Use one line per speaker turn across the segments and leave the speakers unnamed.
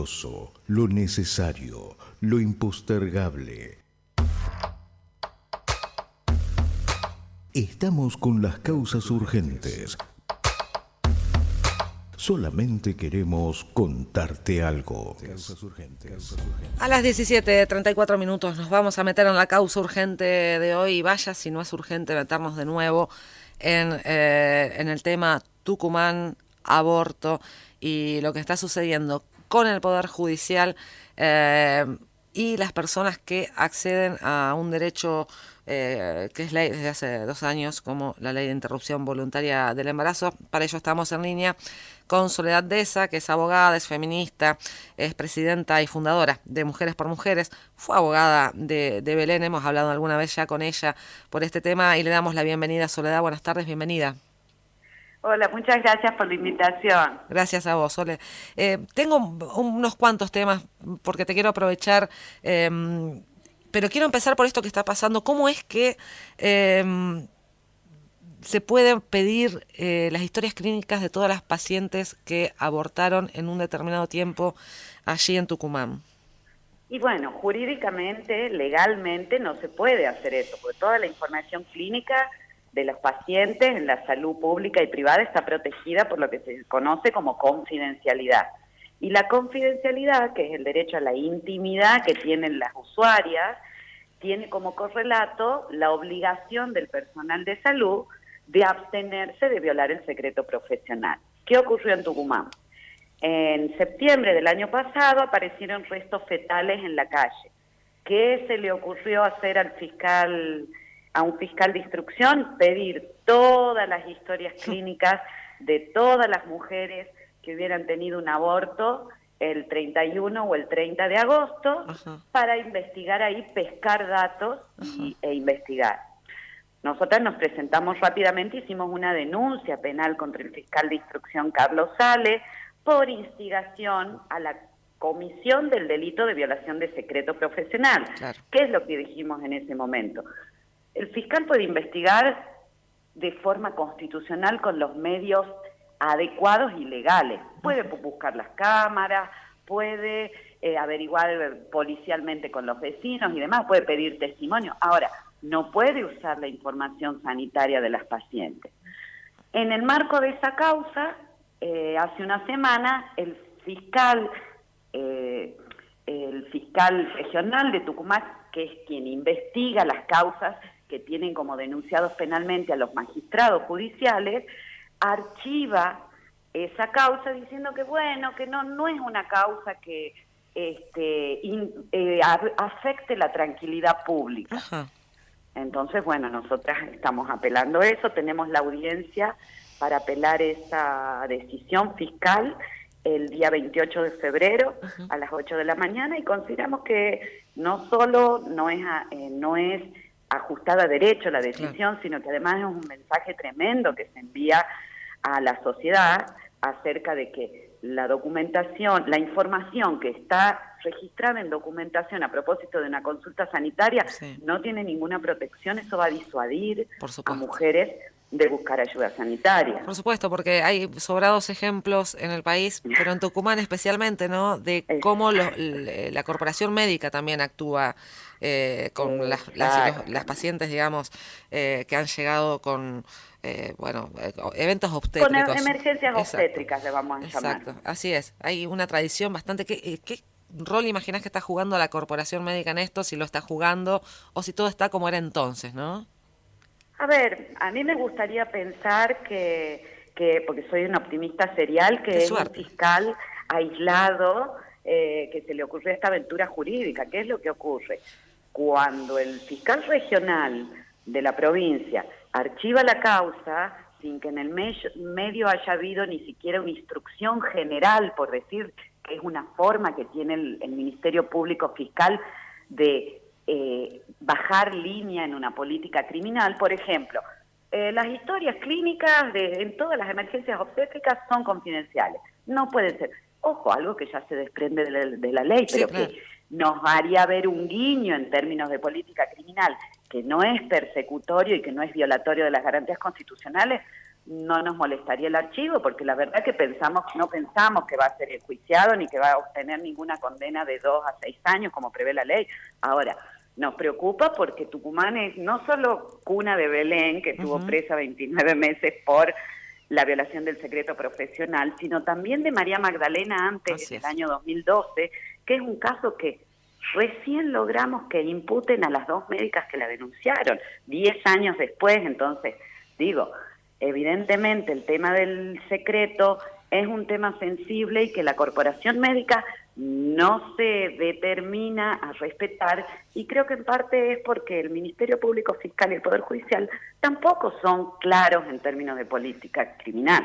valioso, lo necesario, lo impostergable. Estamos con las causas urgentes. Solamente queremos contarte algo.
A las 17:34 nos vamos a meter en la causa urgente de hoy. Vaya si no es urgente meternos de nuevo en el tema Tucumán, aborto y lo que está sucediendo con el Poder Judicial y las personas que acceden a un derecho que es ley desde hace 2 años, como la ley de interrupción voluntaria del embarazo. Para ello estamos en línea con Soledad Deza, que es abogada, es feminista, es presidenta y fundadora de Mujeres por Mujeres, fue abogada de Belén, hemos hablado alguna vez ya con ella por este tema y le damos la bienvenida. Soledad, buenas tardes, bienvenida.
Hola, muchas gracias por la invitación.
Gracias a vos, Sole. Tengo unos cuantos temas porque te quiero aprovechar, pero quiero empezar por esto que está pasando. ¿Cómo es que se pueden pedir las historias clínicas de todas las pacientes que abortaron en un determinado tiempo allí en Tucumán?
Y bueno, jurídicamente, legalmente no se puede hacer eso, porque toda la información clínica de los pacientes en la salud pública y privada está protegida por lo que se conoce como confidencialidad. Y la confidencialidad, que es el derecho a la intimidad que tienen las usuarias, tiene como correlato la obligación del personal de salud de abstenerse de violar el secreto profesional. ¿Qué ocurrió en Tucumán? En septiembre del año pasado aparecieron restos fetales en la calle. ¿Qué se le ocurrió hacer a un fiscal de instrucción? Pedir todas las historias clínicas de todas las mujeres que hubieran tenido un aborto el 31 o el 30 de agosto. Ajá. Para investigar ahí, pescar datos e investigar. Nosotras nos presentamos rápidamente, hicimos una denuncia penal contra el fiscal de instrucción Carlos Sale por instigación a la comisión del delito de violación de secreto profesional. Claro. ¿Qué es lo que dijimos en ese momento? El fiscal puede investigar de forma constitucional con los medios adecuados y legales. Puede buscar las cámaras, puede averiguar policialmente con los vecinos y demás, puede pedir testimonio. Ahora, no puede usar la información sanitaria de las pacientes. En el marco de esa causa, hace una semana, el fiscal regional de Tucumán, que es quien investiga las causas que tienen como denunciados penalmente a los magistrados judiciales, archiva esa causa diciendo que bueno, que no es una causa que afecte la tranquilidad pública. Ajá. Entonces, bueno, nosotras estamos apelando eso, tenemos la audiencia para apelar esa decisión fiscal el día 28 de febrero a las 8 de la mañana y consideramos que no solo no es ajustada a derecho la decisión, claro, sino que además es un mensaje tremendo que se envía a la sociedad acerca de que la documentación, la información que está registrada en documentación a propósito de una consulta sanitaria, sí, no tiene ninguna protección. Eso va a disuadir a mujeres de buscar ayuda sanitaria.
Por supuesto, porque hay sobrados ejemplos en el país, pero en Tucumán especialmente, ¿no?, de cómo la corporación médica también actúa con las pacientes, digamos, que han llegado con eventos obstétricos.
Con emergencias obstétricas, le vamos a llamar.
Exacto, así es. Hay una tradición bastante... ¿Qué rol imaginás que está jugando la corporación médica en esto? Si lo está jugando o si todo está como era entonces, ¿no?
A ver, a mí me gustaría pensar que porque soy una optimista serial, que es un fiscal aislado que se le ocurrió esta aventura jurídica. ¿Qué es lo que ocurre? Cuando el fiscal regional de la provincia archiva la causa sin que en el medio haya habido ni siquiera una instrucción general, por decir que es una forma que tiene el Ministerio Público Fiscal de bajar línea en una política criminal. Por ejemplo, las historias clínicas en todas las emergencias obstétricas son confidenciales, no pueden ser. Ojo, algo que ya se desprende de la ley, pero sí, claro, que nos haría ver un guiño en términos de política criminal, que no es persecutorio y que no es violatorio de las garantías constitucionales. no nos molestaría el archivo, porque la verdad que no pensamos que va a ser enjuiciado ni que va a obtener ninguna condena de 2 a 6 años como prevé la ley. Ahora, nos preocupa porque Tucumán es no solo cuna de Belén, que estuvo presa 29 meses por la violación del secreto profesional, sino también de María Magdalena antes, en el año 2012, que es un caso que recién logramos que imputen a las 2 médicas que la denunciaron, 10 años después. Entonces, digo, evidentemente el tema del secreto es un tema sensible y que la corporación médica no se determina a respetar, y creo que en parte es porque el Ministerio Público Fiscal y el Poder Judicial tampoco son claros en términos de política criminal.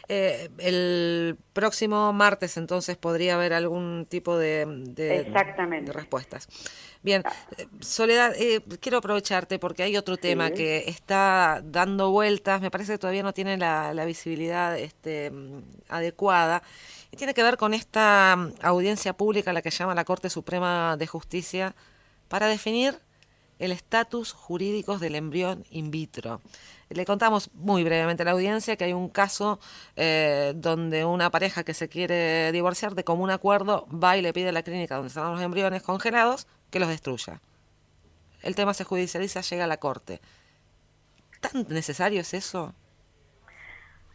El próximo martes entonces podría haber algún tipo
Exactamente.
de respuestas. Bien, Soledad, quiero aprovecharte porque hay otro tema que está dando vueltas, me parece que todavía no tiene la visibilidad adecuada, y tiene que ver con esta audiencia pública a la que llama la Corte Suprema de Justicia para definir el estatus jurídico del embrión in vitro. Le contamos muy brevemente a la audiencia que hay un caso donde una pareja que se quiere divorciar de común acuerdo va y le pide a la clínica donde están los embriones congelados que los destruya. El tema se judicializa, llega a la Corte. ¿Tan necesario es eso?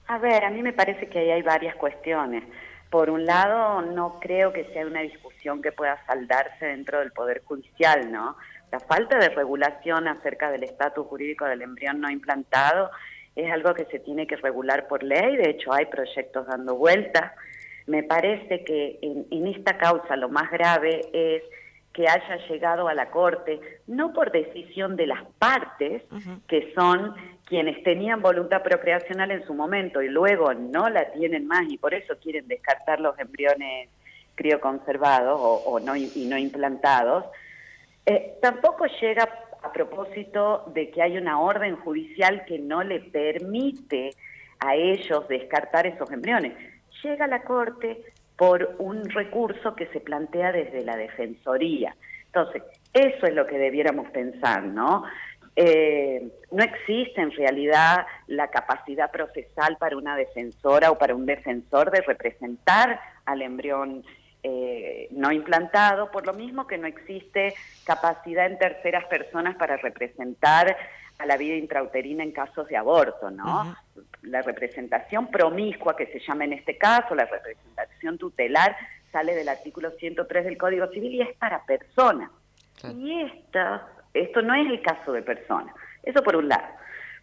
A ver, a mí me parece que ahí hay varias cuestiones. Por un lado, no creo que sea una discusión que pueda saldarse dentro del Poder Judicial, ¿no? La falta de regulación acerca del estatus jurídico del embrión no implantado es algo que se tiene que regular por ley. De hecho, hay proyectos dando vueltas. Me parece que en esta causa lo más grave es que haya llegado a la Corte, no por decisión de las partes, que son quienes tenían voluntad procreacional en su momento y luego no la tienen más y por eso quieren descartar los embriones crioconservados y no implantados. Tampoco llega a propósito de que hay una orden judicial que no le permite a ellos descartar esos embriones. Llega a la Corte por un recurso que se plantea desde la Defensoría. Entonces, eso es lo que debiéramos pensar, ¿no? No existe en realidad la capacidad procesal para una defensora o para un defensor de representar al embrión no implantado, por lo mismo que no existe capacidad en terceras personas para representar a la vida intrauterina en casos de aborto, ¿no? La representación promiscua, que se llama en este caso, la representación tutelar, sale del artículo 103 del Código Civil y es para personas. Claro. Y esto no es el caso de personas. Eso por un lado.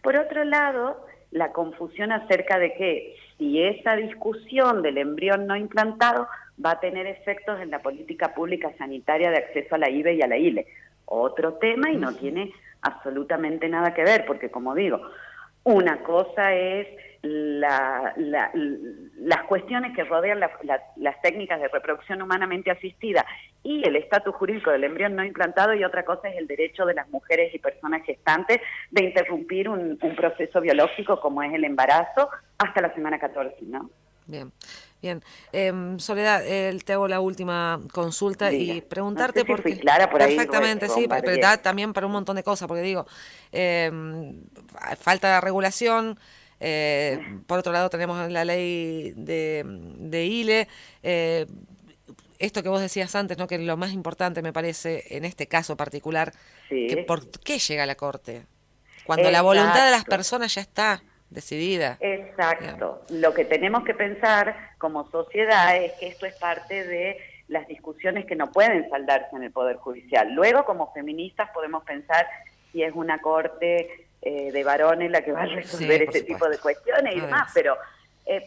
Por otro lado, la confusión acerca de que si esa discusión del embrión no implantado va a tener efectos en la política pública sanitaria de acceso a la IVE y a la ILE. Otro tema y no tiene absolutamente nada que ver, porque como digo, una cosa es las cuestiones que rodean las técnicas de reproducción humanamente asistida y el estatus jurídico del embrión no implantado, y otra cosa es el derecho de las mujeres y personas gestantes de interrumpir un proceso biológico como es el embarazo hasta la semana 14, ¿no?
Bien. Soledad, te hago la última consulta. Diga. Y preguntarte
no sé si
porque
fui clara por
perfectamente,
ahí,
sí, pero da también para un montón de cosas, porque digo, falta de regulación. Por otro lado tenemos la ley de ILE. Esto que vos decías antes, ¿no? Que lo más importante me parece en este caso particular, que ¿por qué llega a la Corte? Cuando la voluntad de las personas ya está decidida.
Exacto. Lo que tenemos que pensar como sociedad es que esto es parte de las discusiones que no pueden saldarse en el Poder Judicial. Luego, como feministas, podemos pensar si es una corte de varones la que va a resolver ese tipo de cuestiones y demás, pero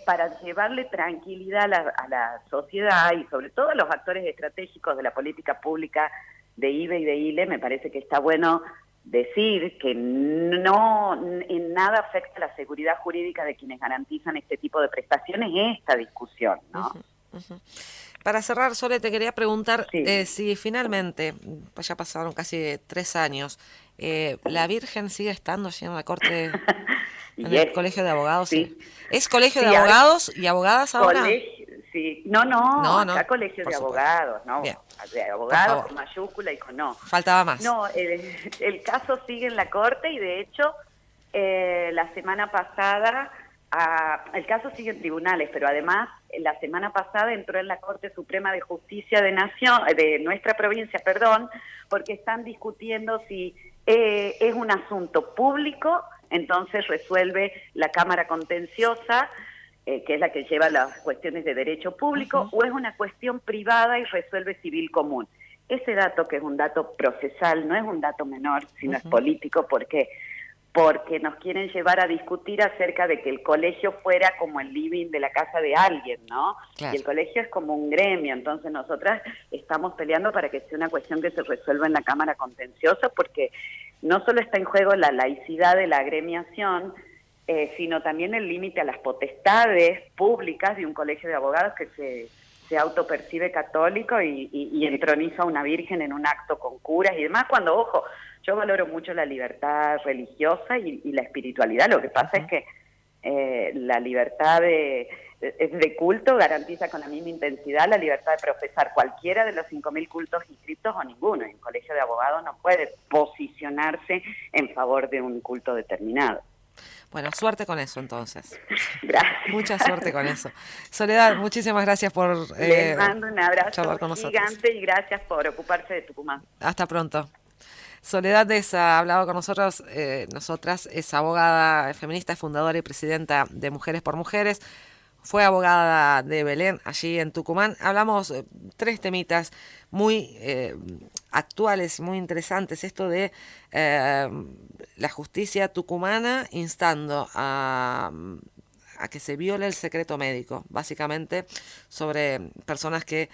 para llevarle tranquilidad a la sociedad y sobre todo a los actores estratégicos de la política pública de IVE y de ILE, me parece que está bueno decir que no en nada afecta la seguridad jurídica de quienes garantizan este tipo de prestaciones esta discusión, ¿no?
Para cerrar, Sole, te quería preguntar si finalmente, pues ya pasaron casi 3 años, ¿la Virgen sigue estando allí en la Corte, en el Colegio de Abogados? Sí. ¿Es Colegio de Abogados y Abogadas ahora?
Sí, no, acá Colegio de Abogados, ¿no? Bien. De abogados con mayúscula y con no.
Faltaba más.
No, el caso sigue en la Corte y de hecho la semana pasada, el caso sigue en tribunales, pero además la semana pasada entró en la Corte Suprema de Justicia de nuestra provincia, porque están discutiendo si es un asunto público, entonces resuelve la Cámara Contenciosa, que es la que lleva las cuestiones de derecho público, o es una cuestión privada y resuelve civil común. Ese dato, que es un dato procesal, no es un dato menor, sino es político, porque nos quieren llevar a discutir acerca de que el colegio fuera como el living de la casa de alguien, ¿no?
Claro.
Y el colegio es como un gremio, entonces nosotras estamos peleando para que sea una cuestión que se resuelva en la Cámara Contenciosa, porque no solo está en juego la laicidad de la agremiación, sino también el límite a las potestades públicas de un colegio de abogados que se autopercibe católico y entroniza a una virgen en un acto con curas y demás, cuando, ojo, yo valoro mucho la libertad religiosa y la espiritualidad. Lo que pasa es que la libertad de culto garantiza con la misma intensidad la libertad de profesar cualquiera de los 5.000 cultos inscriptos o ninguno. Y un colegio de abogados no puede posicionarse en favor de un culto determinado.
Bueno, suerte con eso entonces.
Gracias.
Mucha suerte con eso. Soledad, muchísimas gracias por
Les mando un abrazo
charlar con nosotros.
gigante y gracias por ocuparse de Tucumán.
Hasta pronto. Soledad Deza ha hablado con nosotros, nosotras, es abogada feminista, fundadora y presidenta de Mujeres por Mujeres, fue abogada de Belén, allí en Tucumán. Hablamos 3 temitas muy actuales y muy interesantes, esto de la justicia tucumana instando a que se viole el secreto médico, básicamente sobre personas que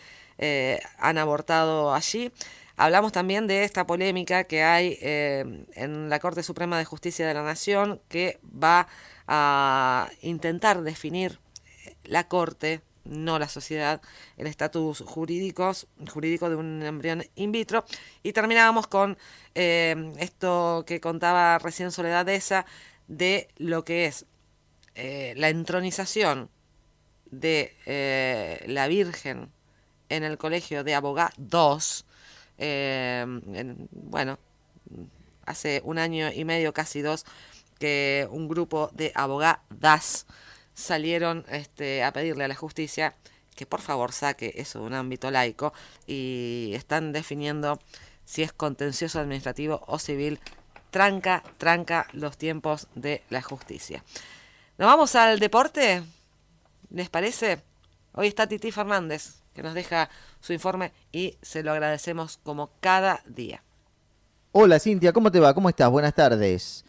han abortado allí. Hablamos también de esta polémica que hay en la Corte Suprema de Justicia de la Nación, que va a intentar definir la Corte, no la sociedad, el estatus jurídico de un embrión in vitro. Y terminábamos con esto que contaba recién Soledad Deza, de lo que es la entronización de la Virgen en el Colegio de Abogados. Bueno, hace 1 año y medio, casi 2, que un grupo de abogadas salieron a pedirle a la justicia que por favor saque eso de un ámbito laico, y están definiendo si es contencioso administrativo o civil. Tranca los tiempos de la justicia. ¿Nos vamos al deporte? ¿Les parece? Hoy está Titi Fernández, que nos deja su informe y se lo agradecemos como cada día.
Hola Cintia, ¿cómo te va? ¿Cómo estás? Buenas tardes.